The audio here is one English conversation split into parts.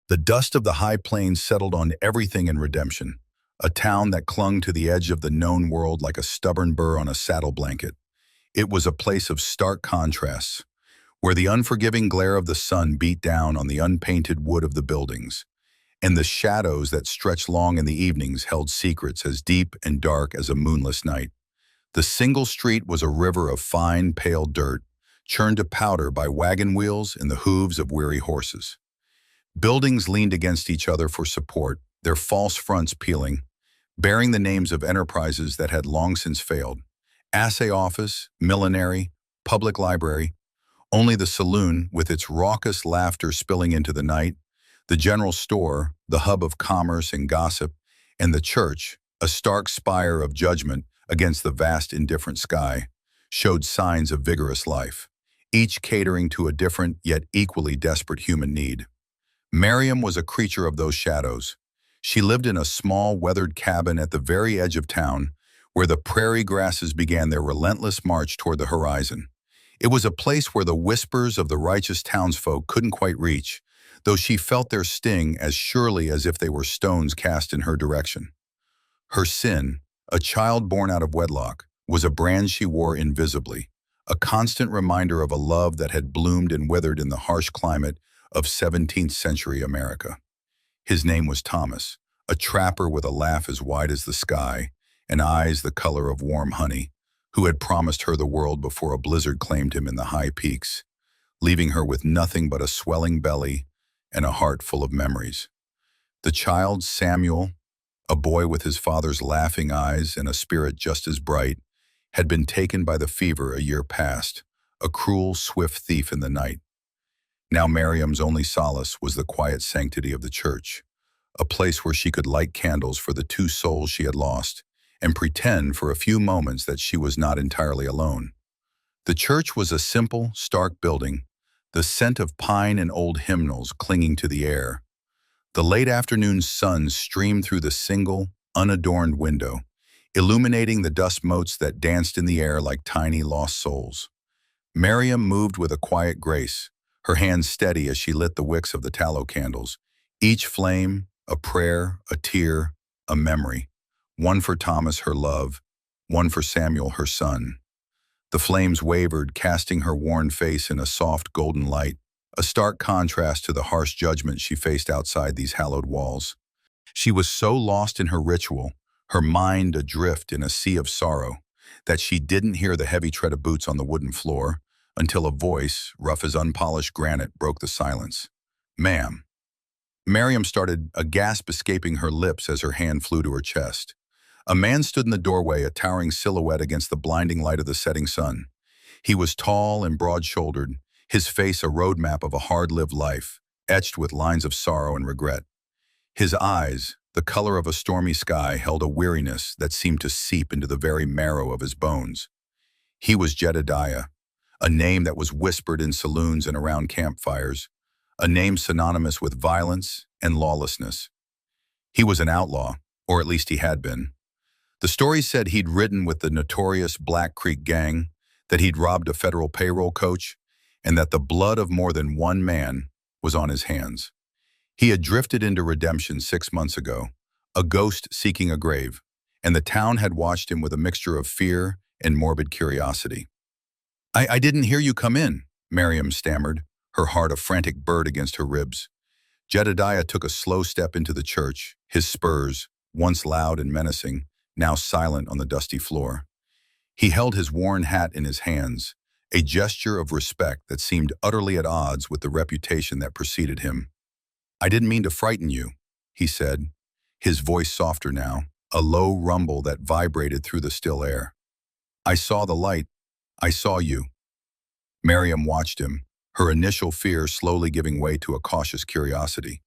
The dust of the high plains settled on everything in Redemption, a town that clung to the edge of the known world like a stubborn burr on a saddle blanket. It was a place of stark contrasts, where the unforgiving glare of the sun beat down on the unpainted wood of the buildings, and the shadows that stretched long in the evenings held secrets as deep and dark as a moonless night. The single street was a river of fine, pale dirt, churned to powder by wagon wheels and the hooves of weary horses. Buildings leaned against each other for support, their false fronts peeling, bearing the names of enterprises that had long since failed. Assay office, millinery, public library, only the saloon, with its raucous laughter spilling into the night, the general store, the hub of commerce and gossip, and the church, a stark spire of judgment against the vast indifferent sky, showed signs of vigorous life, each catering to a different yet equally desperate human need. Miriam was a creature of those shadows. She lived in a small, weathered cabin at the very edge of town, where the prairie grasses began their relentless march toward the horizon. It was a place where the whispers of the righteous townsfolk couldn't quite reach, though she felt their sting as surely as if they were stones cast in her direction. Her sin, a child born out of wedlock, was a brand she wore invisibly, a constant reminder of a love that had bloomed and withered in the harsh climate of 17th century America. His name was Thomas, a trapper with a laugh as wide as the sky and eyes the color of warm honey, who had promised her the world before a blizzard claimed him in the high peaks, leaving her with nothing but a swelling belly and a heart full of memories. The child, Samuel, a boy with his father's laughing eyes and a spirit just as bright, had been taken by the fever a year past, a cruel, swift thief in the night. Now Miriam's only solace was the quiet sanctity of the church, a place where she could light candles for the two souls she had lost and pretend for a few moments that she was not entirely alone. The church was a simple, stark building, the scent of pine and old hymnals clinging to the air. The late afternoon sun streamed through the single, unadorned window, illuminating the dust motes that danced in the air like tiny lost souls. Miriam moved with a quiet grace, her hands steady as she lit the wicks of the tallow candles, each flame a prayer, a tear, a memory, one for Thomas, her love, one for Samuel, her son. The flames wavered, casting her worn face in a soft golden light, a stark contrast to the harsh judgment she faced outside these hallowed walls. She was so lost in her ritual, her mind adrift in a sea of sorrow, that she didn't hear the heavy tread of boots on the wooden floor until a voice, rough as unpolished granite, broke the silence. "Ma'am." Miriam started, a gasp escaping her lips as her hand flew to her chest. A man stood in the doorway, a towering silhouette against the blinding light of the setting sun. He was tall and broad-shouldered, his face a roadmap of a hard-lived life, etched with lines of sorrow and regret. His eyes, the color of a stormy sky, held a weariness that seemed to seep into the very marrow of his bones. He was Jedediah, a name that was whispered in saloons and around campfires, a name synonymous with violence and lawlessness. He was an outlaw, or at least he had been. The story said he'd ridden with the notorious Black Creek Gang, that he'd robbed a federal payroll coach, and that the blood of more than one man was on his hands. He had drifted into Redemption 6 months ago, a ghost seeking a grave, and the town had watched him with a mixture of fear and morbid curiosity. I didn't hear you come in," Miriam stammered, her heart a frantic bird against her ribs. Jedediah took a slow step into the church, his spurs, once loud and menacing, now silent on the dusty floor. He held his worn hat in his hands, a gesture of respect that seemed utterly at odds with the reputation that preceded him. "I didn't mean to frighten you," he said, his voice softer now, a low rumble that vibrated through the still air. "I saw the light. I saw you." Miriam watched him, her initial fear slowly giving way to a cautious curiosity.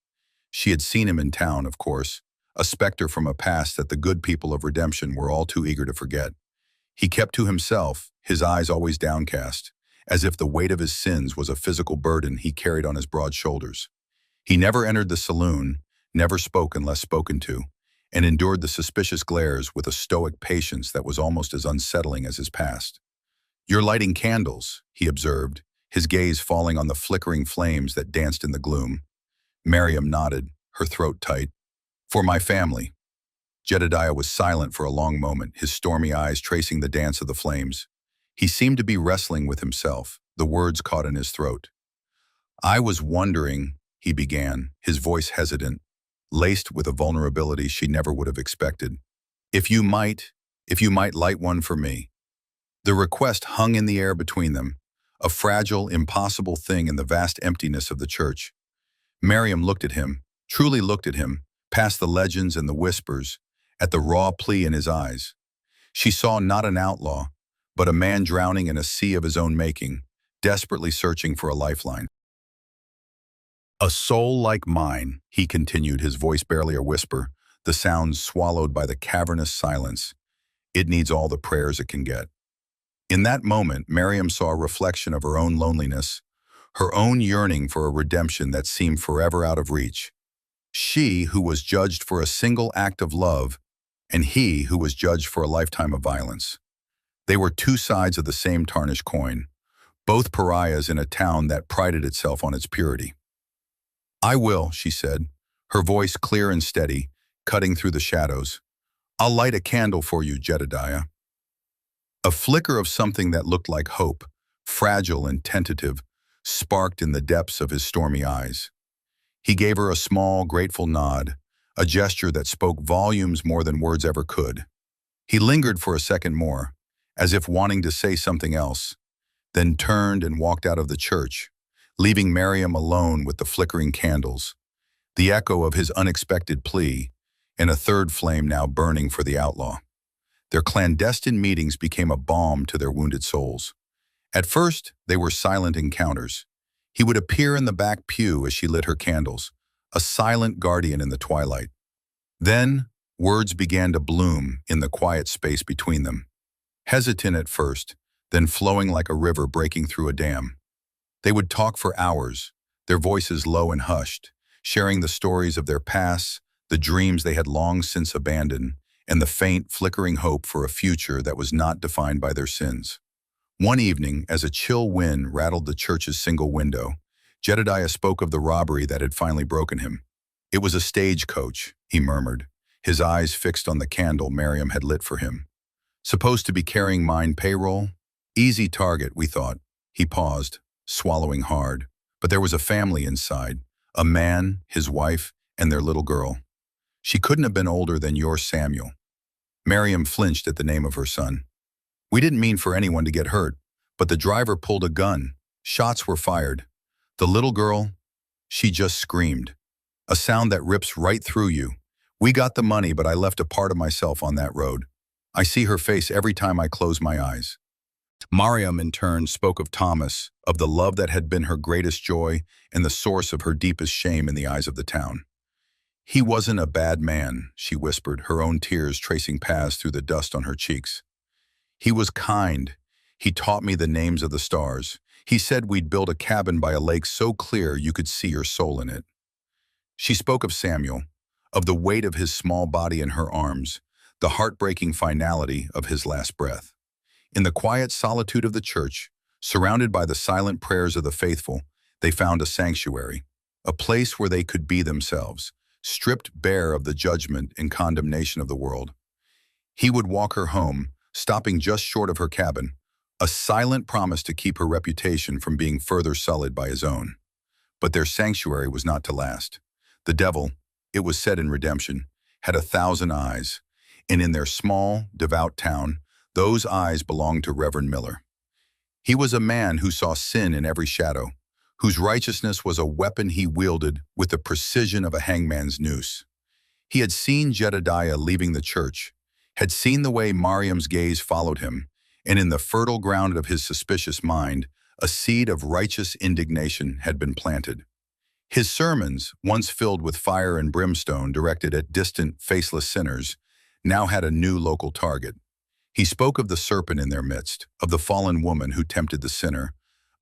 She had seen him in town, of course, a specter from a past that the good people of Redemption were all too eager to forget. He kept to himself, his eyes always downcast, as if the weight of his sins was a physical burden he carried on his broad shoulders. He never entered the saloon, never spoke unless spoken to, and endured the suspicious glares with a stoic patience that was almost as unsettling as his past. "You're lighting candles," he observed, his gaze falling on the flickering flames that danced in the gloom. Miriam nodded, her throat tight. For my family. Jedediah was silent for a long moment, his stormy eyes tracing the dance of the flames. He seemed to be wrestling with himself, the words caught in his throat. I was wondering, he began, his voice hesitant, laced with a vulnerability she never would have expected. If you might light one for me. The request hung in the air between them, a fragile, impossible thing in the vast emptiness of the church. Miriam looked at him, truly looked at him, past the legends and the whispers, at the raw plea in his eyes. She saw not an outlaw, but a man drowning in a sea of his own making, desperately searching for a lifeline. A soul like mine, he continued, his voice barely a whisper, the sounds swallowed by the cavernous silence. It needs all the prayers it can get. In that moment, Miriam saw a reflection of her own loneliness, her own yearning for a redemption that seemed forever out of reach. She who was judged for a single act of love, and he who was judged for a lifetime of violence. They were two sides of the same tarnished coin, both pariahs in a town that prided itself on its purity. I will, she said, her voice clear and steady, cutting through the shadows. I'll light a candle for you, Jedediah. A flicker of something that looked like hope, fragile and tentative, sparked in the depths of his stormy eyes. He gave her a small, grateful nod, a gesture that spoke volumes more than words ever could. He lingered for a second more, as if wanting to say something else, then turned and walked out of the church, leaving Miriam alone with the flickering candles, the echo of his unexpected plea, and a third flame now burning for the outlaw. Their clandestine meetings became a balm to their wounded souls. At first, they were silent encounters. He would appear in the back pew as she lit her candles, a silent guardian in the twilight. Then, words began to bloom in the quiet space between them. Hesitant at first, then flowing like a river breaking through a dam. They would talk for hours, their voices low and hushed, sharing the stories of their pasts, the dreams they had long since abandoned, and the faint, flickering hope for a future that was not defined by their sins. One evening, as a chill wind rattled the church's single window, Jedediah spoke of the robbery that had finally broken him. It was a stagecoach, he murmured, his eyes fixed on the candle Miriam had lit for him. Supposed to be carrying mine payroll? Easy target, we thought. He paused, swallowing hard. But there was a family inside, a man, his wife, and their little girl. She couldn't have been older than your Samuel. Miriam flinched at the name of her son. We didn't mean for anyone to get hurt, but the driver pulled a gun. Shots were fired. The little girl, she just screamed. A sound that rips right through you. We got the money, but I left a part of myself on that road. I see her face every time I close my eyes. Miriam, in turn, spoke of Thomas, of the love that had been her greatest joy and the source of her deepest shame in the eyes of the town. He wasn't a bad man, she whispered, her own tears tracing paths through the dust on her cheeks. He was kind. He taught me the names of the stars. He said we'd build a cabin by a lake so clear you could see your soul in it. She spoke of Samuel, of the weight of his small body in her arms, the heartbreaking finality of his last breath. In the quiet solitude of the church, surrounded by the silent prayers of the faithful, they found a sanctuary, a place where they could be themselves, stripped bare of the judgment and condemnation of the world. He would walk her home, stopping just short of her cabin, a silent promise to keep her reputation from being further sullied by his own. But their sanctuary was not to last. The devil, it was said in Redemption, had 1,000 eyes, and in their small, devout town, those eyes belonged to Reverend Miller. He was a man who saw sin in every shadow, whose righteousness was a weapon he wielded with the precision of a hangman's noose. He had seen Jedediah leaving the church, had seen the way Miriam's gaze followed him, and in the fertile ground of his suspicious mind, a seed of righteous indignation had been planted. His sermons, once filled with fire and brimstone directed at distant, faceless sinners, now had a new local target. He spoke of the serpent in their midst, of the fallen woman who tempted the sinner,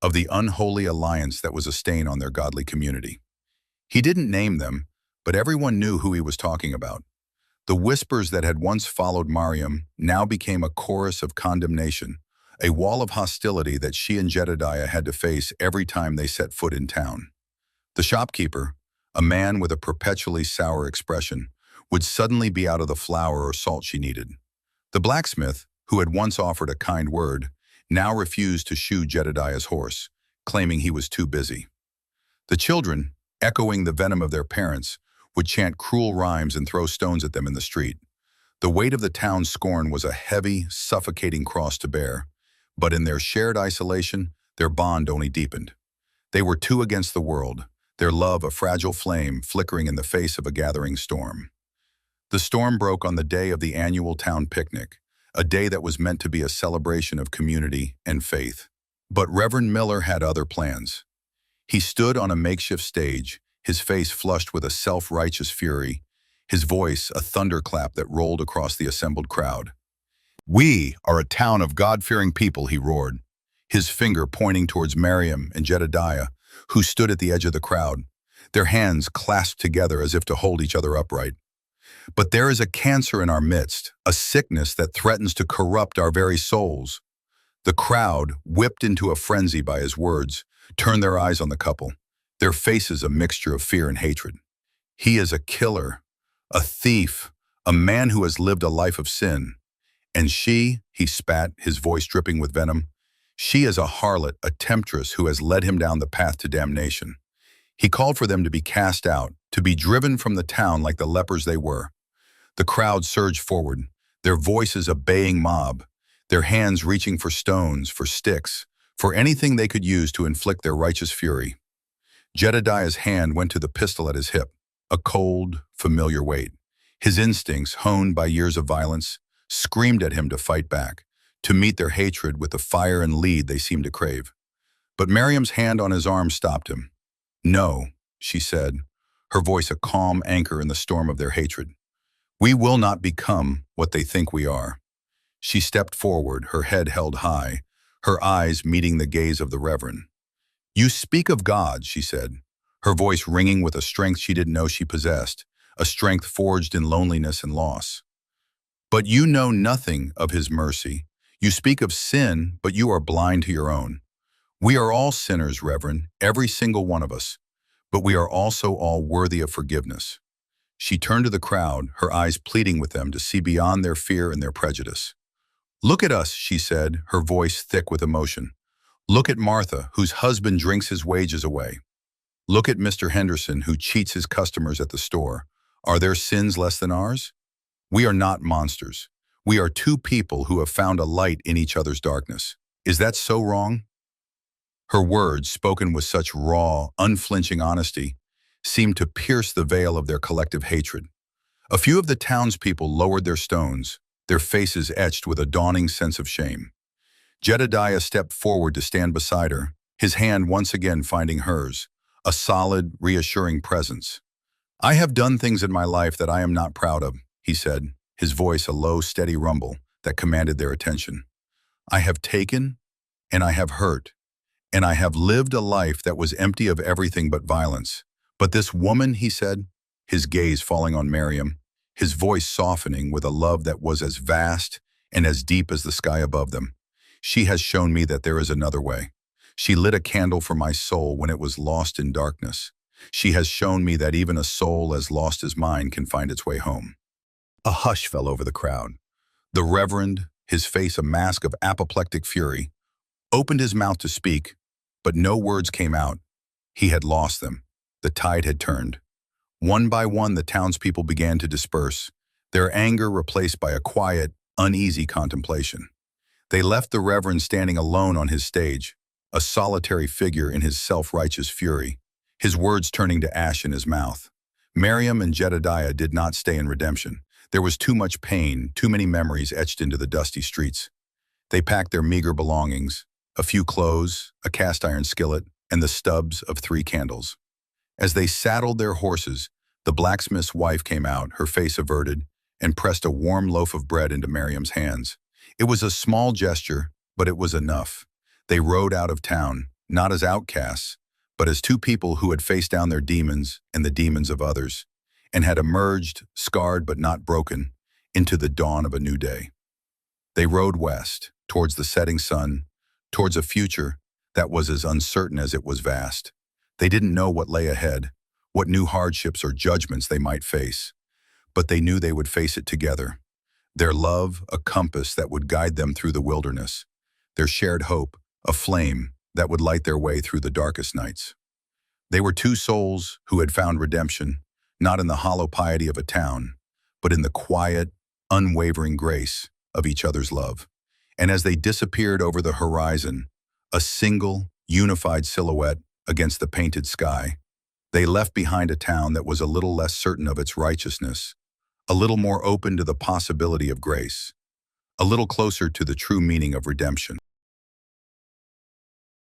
of the unholy alliance that was a stain on their godly community. He didn't name them, but everyone knew who he was talking about. The whispers that had once followed Miriam now became a chorus of condemnation, a wall of hostility that she and Jedediah had to face every time they set foot in town. The shopkeeper, A man with a perpetually sour expression would suddenly be out of the flour or salt she needed. The blacksmith, who had once offered a kind word, now refused to shoe Jedediah's horse, claiming he was too busy. The children, echoing the venom of their parents, would chant cruel rhymes and throw stones at them in the street. The weight of the town's scorn was a heavy, suffocating cross to bear, but in their shared isolation, their bond only deepened. They were two against the world, their love a fragile flame flickering in the face of a gathering storm. The storm broke on the day of the annual town picnic, a day that was meant to be a celebration of community and faith. But Reverend Miller had other plans. He stood on a makeshift stage, his face flushed with a self-righteous fury, his voice a thunderclap that rolled across the assembled crowd. "We are a town of God-fearing people," he roared, his finger pointing towards Miriam and Jedediah, who stood at the edge of the crowd, their hands clasped together as if to hold each other upright. "But there is a cancer in our midst, a sickness that threatens to corrupt our very souls." The crowd, whipped into a frenzy by his words, turned their eyes on the couple, their faces a mixture of fear and hatred. "He is a killer, a thief, a man who has lived a life of sin. And she," he spat, his voice dripping with venom, "she is a harlot, a temptress who has led him down the path to damnation." He called for them to be cast out, to be driven from the town like the lepers they were. The crowd surged forward, their voices a baying mob, their hands reaching for stones, for sticks, for anything they could use to inflict their righteous fury. Jedediah's hand went to the pistol at his hip, a cold, familiar weight. His instincts, honed by years of violence, screamed at him to fight back, to meet their hatred with the fire and lead they seemed to crave. But Miriam's hand on his arm stopped him. "No," she said, her voice a calm anchor in the storm of their hatred. "We will not become what they think we are." She stepped forward, her head held high, her eyes meeting the gaze of the Reverend. "You speak of God," she said, her voice ringing with a strength she didn't know she possessed, a strength forged in loneliness and loss. "But you know nothing of his mercy. You speak of sin, but you are blind to your own. We are all sinners, Reverend, every single one of us, but we are also all worthy of forgiveness." She turned to the crowd, her eyes pleading with them to see beyond their fear and their prejudice. "Look at us," she said, her voice thick with emotion. "Look at Martha, whose husband drinks his wages away. Look at Mr. Henderson, who cheats his customers at the store. Are their sins less than ours? We are not monsters. We are two people who have found a light in each other's darkness. Is that so wrong?" Her words, spoken with such raw, unflinching honesty, seemed to pierce the veil of their collective hatred. A few of the townspeople lowered their stones, their faces etched with a dawning sense of shame. Jedediah stepped forward to stand beside her, his hand once again finding hers, a solid, reassuring presence. "I have done things in my life that I am not proud of," he said, his voice a low, steady rumble that commanded their attention. "I have taken, and I have hurt, and I have lived a life that was empty of everything but violence. But this woman," he said, his gaze falling on Miriam, his voice softening with a love that was as vast and as deep as the sky above them, "she has shown me that there is another way. She lit a candle for my soul when it was lost in darkness. She has shown me that even a soul as lost as mine can find its way home." A hush fell over the crowd. The Reverend, his face a mask of apoplectic fury, opened his mouth to speak, but no words came out. He had lost them. The tide had turned. One by one, the townspeople began to disperse, their anger replaced by a quiet, uneasy contemplation. They left the Reverend standing alone on his stage, a solitary figure in his self-righteous fury, his words turning to ash in his mouth. Miriam and Jedediah did not stay in redemption. There was too much pain, too many memories etched into the dusty streets. They packed their meager belongings, a few clothes, a cast-iron skillet, and the stubs of 3 candles. As they saddled their horses, the blacksmith's wife came out, her face averted, and pressed a warm loaf of bread into Miriam's hands. It was a small gesture, but it was enough. They rode out of town, not as outcasts, but as two people who had faced down their demons and the demons of others, and had emerged, scarred but not broken, into the dawn of a new day. They rode west, towards the setting sun, towards a future that was as uncertain as it was vast. They didn't know what lay ahead, what new hardships or judgments they might face. But they knew they would face it together. Their love, a compass that would guide them through the wilderness. Their shared hope, a flame that would light their way through the darkest nights. They were two souls who had found redemption, not in the hollow piety of a town, but in the quiet, unwavering grace of each other's love. And as they disappeared over the horizon, a single, unified silhouette against the painted sky, they left behind a town that was a little less certain of its righteousness, a little more open to the possibility of grace, a little closer to the true meaning of redemption.